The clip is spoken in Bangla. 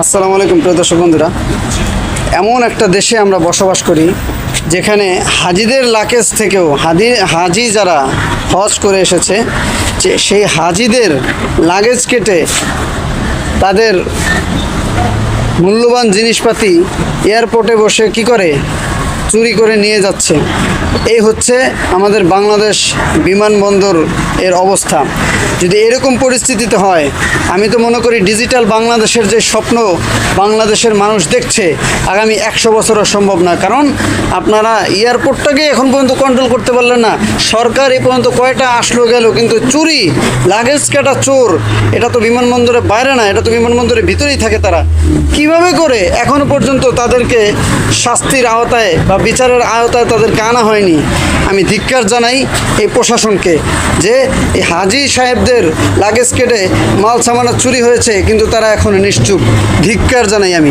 আসসালামু আলাইকুম প্রিয় দর্শক বন্ধুরা। এমন একটা দেশে আমরা বসবাস করি যেখানে হাজিদের লাকেজ থেকেও হাজি যারা হজ করে এসেছে যে সেই হাজিদের লাগেজ কেটে তাদের মূল্যবান জিনিসপাতি এয়ারপোর্টে বসে কি করে চুরি করে নিয়ে যাচ্ছে। এই হচ্ছে আমাদের বাংলাদেশ বিমানবন্দর এর অবস্থা। যদি এরকম পরিস্থিতিতে হয়, আমি তো মনে করি ডিজিটাল বাংলাদেশের যে স্বপ্ন বাংলাদেশের মানুষ দেখছে আগামী 100 বছরও সম্ভব না। কারণ আপনারা এয়ারপোর্টটাকে এখন পর্যন্ত কন্ট্রোল করতে পারলেন না। সরকার এ পর্যন্ত কয়টা আসলো গেল, কিন্তু চুরি লাগেজ কাটা চোর এটা তো বিমানবন্দরের বাইরে না, এটা তো বিমানবন্দরের ভিতরেই থাকে। তারা কিভাবে করে এখনো পর্যন্ত তাদেরকে শাস্তির আওতায় বা বিচারের আওতায় তাদেরকে আনা হয়নি। আমি ধিক্কার জানাই এই প্রশাসনকে যে এই হাজি সাহেবদের লাগেজ কেটে মাল সামানা চুরি হয়েছে কিন্তু তারা এখনো নিশ্চুপ। ধিক্কার জানাই আমি।